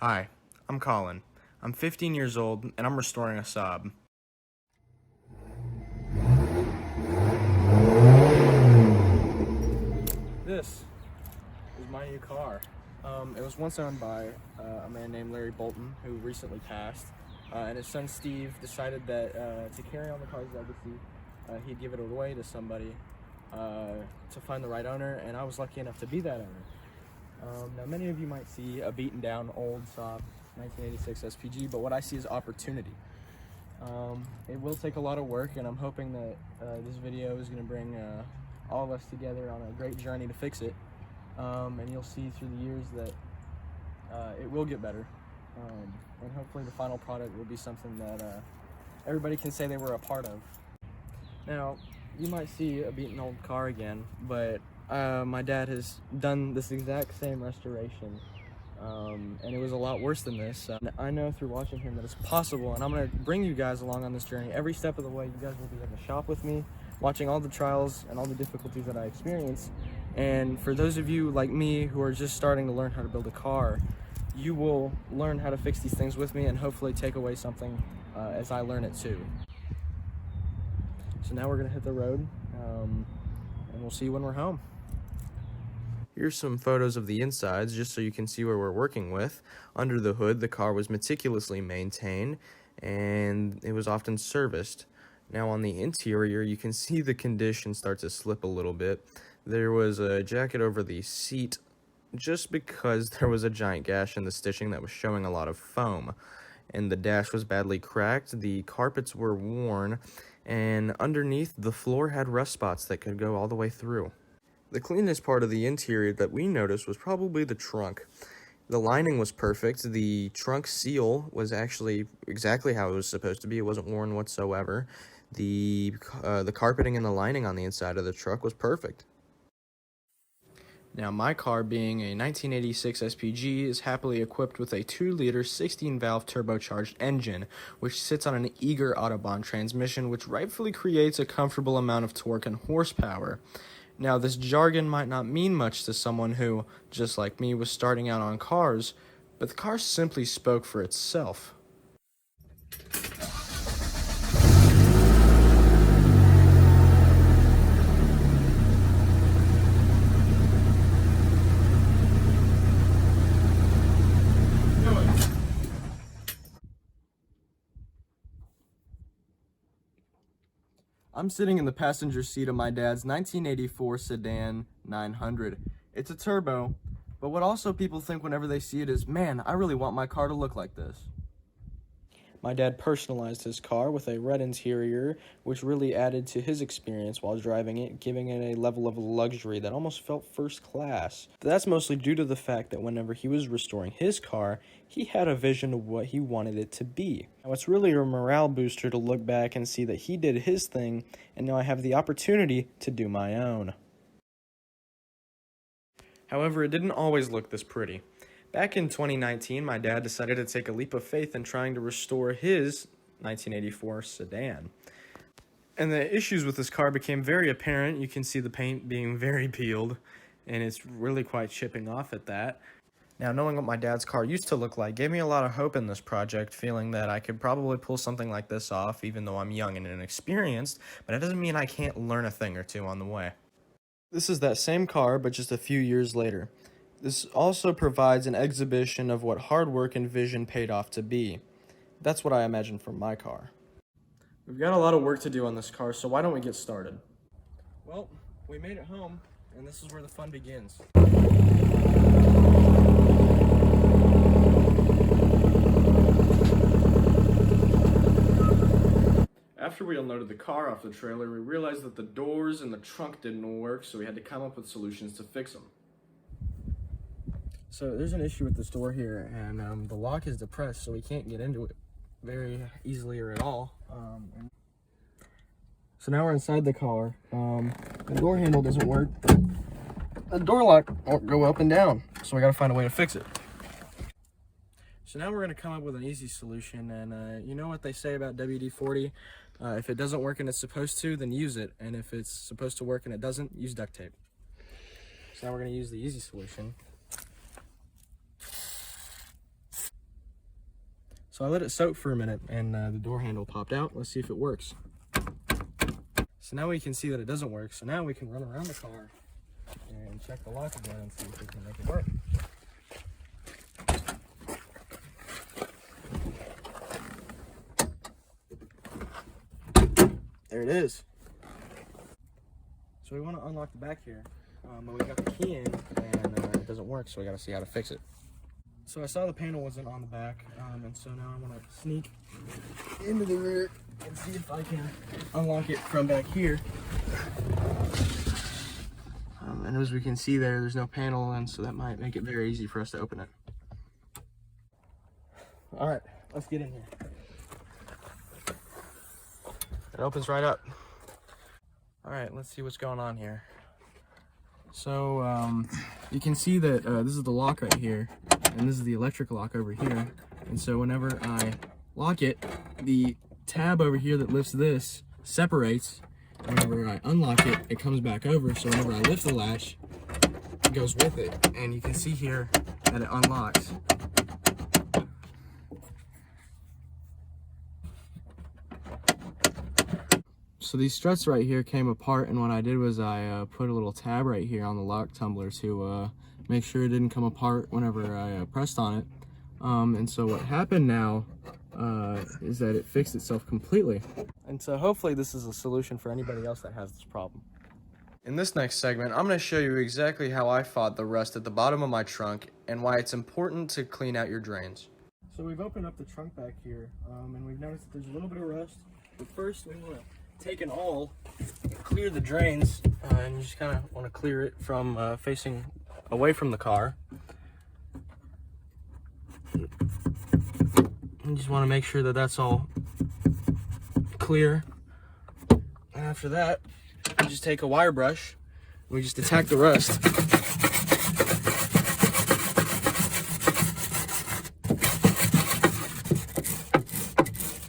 Hi, I'm Colin. I'm 15 years old and I'm restoring a SAAB. This is my new car. It was once owned by a man named Larry Bolton, who recently passed, and his son Steve decided that to carry on the car's legacy, he'd give it away to somebody to find the right owner, and I was lucky enough to be that owner. Now, many of you might see a beaten down old SAAB 1986 SPG, but what I see is opportunity. It will take a lot of work, and I'm hoping that this video is going to bring all of us together on a great journey to fix it. And you'll see through the years that it will get better, and hopefully the final product will be something that everybody can say they were a part of. Now, you might see a beaten old car again, but my dad has done this exact same restoration, and it was a lot worse than this. I know through watching him that it's possible, and I'm going to bring you guys along on this journey every step of the way. You guys will be in the shop with me, watching all the trials and all the difficulties that I experience. And for those of you like me who are just starting to learn how to build a car, you will learn how to fix these things with me and hopefully take away something as I learn it too. So now we're going to hit the road, and we'll see you when we're home. Here's some photos of the insides just so you can see what we're working with. Under the hood, the car was meticulously maintained and it was often serviced. Now on the interior, you can see the condition start to slip a little bit. There was a jacket over the seat just because there was a giant gash in the stitching that was showing a lot of foam. And the dash was badly cracked, the carpets were worn, and underneath the floor had rust spots that could go all the way through. The cleanest part of the interior that we noticed was probably the trunk. The lining was perfect. The trunk seal was actually exactly how it was supposed to be. It wasn't worn whatsoever. The carpeting and the lining on the inside of the truck was perfect. Now, my car, being a 1986 SPG, is happily equipped with a 2-liter 16-valve turbocharged engine, which sits on an Eager Autobahn transmission, which rightfully creates a comfortable amount of torque and horsepower. Now, this jargon might not mean much to someone who, just like me, was starting out on cars, but the car simply spoke for itself. I'm sitting in the passenger seat of my dad's 1984 sedan 900. It's a turbo, but what also people think whenever they see it is, man, I really want my car to look like this. My dad personalized his car with a red interior, which really added to his experience while driving it, giving it a level of luxury that almost felt first class. That's mostly due to the fact that whenever he was restoring his car, he had a vision of what he wanted it to be. Now, it's really a morale booster to look back and see that he did his thing, and now I have the opportunity to do my own. However, it didn't always look this pretty. Back in 2019, my dad decided to take a leap of faith in trying to restore his 1984 sedan. And the issues with this car became very apparent. You can see the paint being very peeled, and it's really quite chipping off at that. Now, knowing what my dad's car used to look like gave me a lot of hope in this project, feeling that I could probably pull something like this off, even though I'm young and inexperienced, but it doesn't mean I can't learn a thing or two on the way. This is that same car, but just a few years later. This also provides an exhibition of what hard work and vision paid off to be. That's what I imagine from my car. We've got a lot of work to do on this car, so why don't we get started? Well, we made it home, and this is where the fun begins. After we unloaded the car off the trailer, we realized that the doors and the trunk didn't work, so we had to come up with solutions to fix them. So there's an issue with this door here, and the lock is depressed, so we can't get into it very easily or at all. So now we're inside the car. The door handle doesn't work. The door lock won't go up and down, so we gotta find a way to fix it. So now we're gonna come up with an easy solution, and you know what they say about WD-40? If it doesn't work and it's supposed to, then use it, and if it's supposed to work and it doesn't, use duct tape. So now we're gonna use the easy solution. So I let it soak for a minute, and the door handle popped out. Let's see if it works. So now we can see that it doesn't work. So now we can run around the car and check the lock again and see if we can make it work. There it is. So we want to unlock the back here, but we got the key in and it doesn't work, so we got to see how to fix it. So I saw the panel wasn't on the back, and so now I want to sneak into the rear and see if I can unlock it from back here. And as we can see there's no panel, and so that might make it very easy for us to open it. All right, let's get in here. It opens right up. All right, let's see what's going on here. So you can see that this is the lock right here, and this is the electric lock over here. And so whenever I lock it, the tab over here that lifts this separates. And whenever I unlock it, it comes back over. So whenever I lift the latch, it goes with it. And you can see here that it unlocks. So these struts right here came apart, and what I did was I put a little tab right here on the lock tumbler to make sure it didn't come apart whenever I pressed on it. And so what happened now is that it fixed itself completely. And so hopefully this is a solution for anybody else that has this problem. In this next segment, I'm going to show you exactly how I fought the rust at the bottom of my trunk and why it's important to clean out your drains. So we've opened up the trunk back here, and we've noticed that there's a little bit of rust. But first we want to take an awl and clear the drains, and you just kind of want to clear it from facing away from the car. You just want to make sure that that's all clear. And after that, you just take a wire brush and we just attack the rust.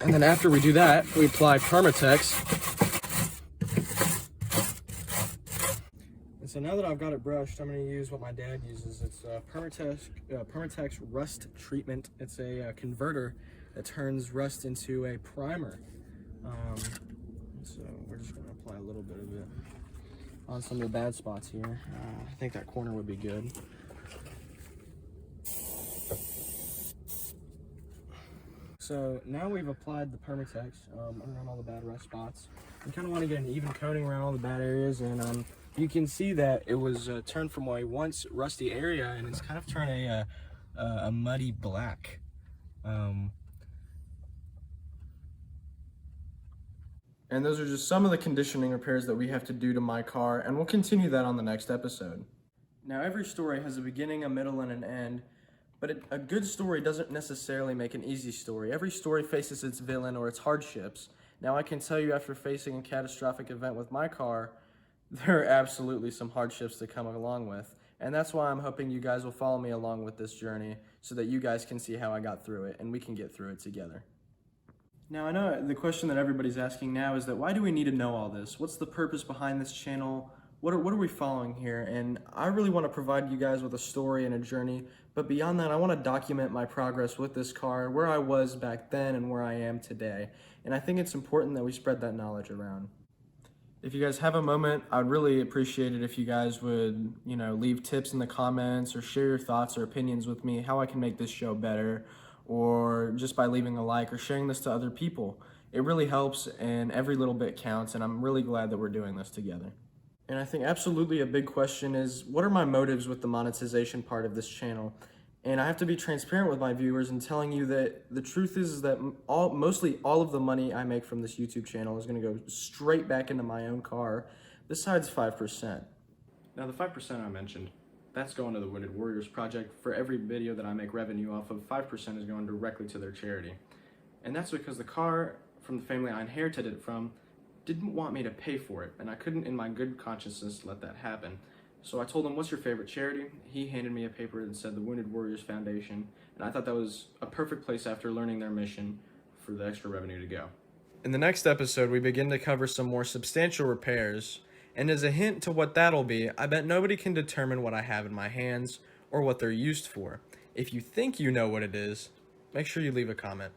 And then after we do that, we apply Permatex. And so now that I've got it brushed, I'm going to use what my dad uses. It's Permatex Rust Treatment. It's a converter that turns rust into a primer. So we're just going to apply a little bit of it on some of the bad spots here. I think that corner would be good. So now we've applied the Permatex around all the bad rust spots. We kind of want to get an even coating around all the bad areas, and you can see that it was turned from a once rusty area, and it's kind of turned a muddy black. And those are just some of the conditioning repairs that we have to do to my car, and we'll continue that on the next episode. Now, every story has a beginning, a middle, and an end, but a good story doesn't necessarily make an easy story. Every story faces its villain or its hardships. Now, I can tell you after facing a catastrophic event with my car, there are absolutely some hardships to come along with, and that's why I'm hoping you guys will follow me along with this journey so that you guys can see how I got through it, and we can get through it together. Now, I know the question that everybody's asking now is that why do we need to know all this? What's the purpose behind this channel? What are we following here? And I really want to provide you guys with a story and a journey, but beyond that, I want to document my progress with this car, where I was back then and where I am today. And I think it's important that we spread that knowledge around. If you guys have a moment, I'd really appreciate it if you guys would, leave tips in the comments or share your thoughts or opinions with me, how I can make this show better, or just by leaving a like or sharing this to other people. It really helps, and every little bit counts, and I'm really glad that we're doing this together. And I think absolutely a big question is, what are my motives with the monetization part of this channel? And I have to be transparent with my viewers and telling you that the truth is that mostly all of the money I make from this YouTube channel is going to go straight back into my own car, besides 5%. Now, the 5% I mentioned, that's going to the Wounded Warriors Project. For every video that I make revenue off of, 5% is going directly to their charity. And that's because the car from the family I inherited it from didn't want me to pay for it, and I couldn't in my good conscience let that happen. So I told him, what's your favorite charity? He handed me a paper that said the Wounded Warriors Foundation, and I thought that was a perfect place after learning their mission for the extra revenue to go. In the next episode, we begin to cover some more substantial repairs, and as a hint to what that'll be, I bet nobody can determine what I have in my hands or what they're used for. If you think you know what it is, make sure you leave a comment.